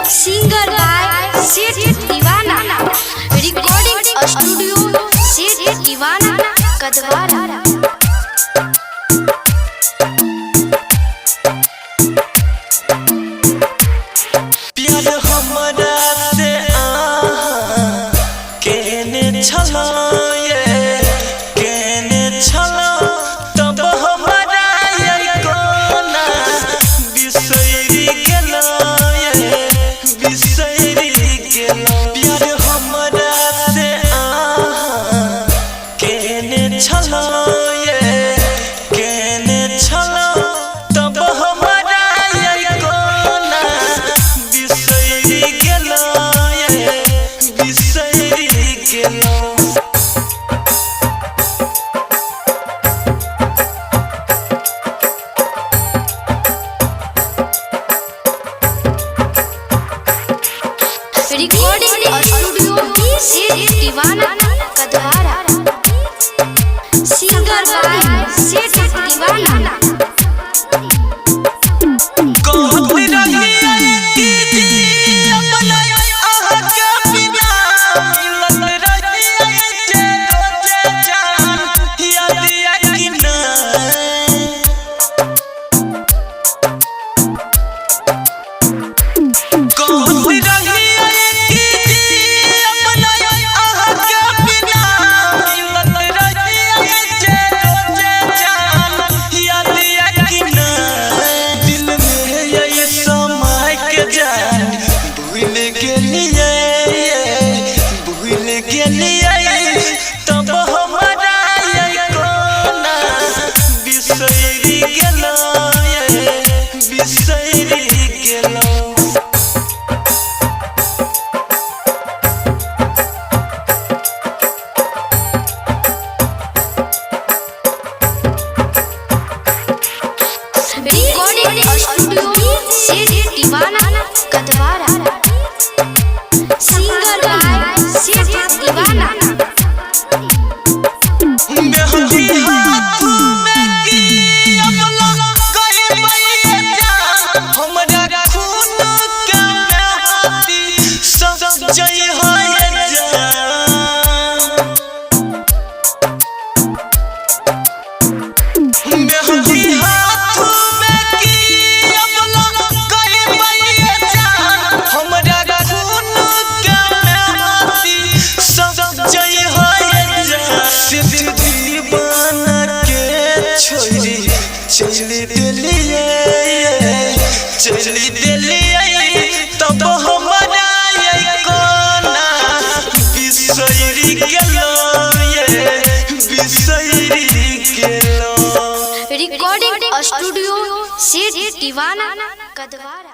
Singer by Sid Divana. Recording studio Sid Divana Kadwara. प्यार हमरा से केने छलो ये केने छलो तब हमरा ये कोना बिसरी गेलो ये बिसरी गेलो प्यार हमरा से केने छलो ये केने छलो तब हमरा ये कोना बिसरी गेलो ये बिसरी गेलो Recording studio Sid Divana Kadwara. Singer by Sid Divana. तब हमरा ये कोना बिसरी गेलो ये बिसरी गेलो Recording studio Sid Divana Kadwara. Singer by Sid Divana. मेहंदी हाथ में की अबला कोई मैया जान हमरा खून के मेहंदी सब जय है जान मेहंदी हाथ में की अबला कोई मैया जान हमरा खून के मेहंदी सब जय है जान दीवाना के छोरी चली दिलिए तब हमरा ये कोना बिसरी गेलो ये बिसरी गेलो Recording studio Sid Divana Kadwara.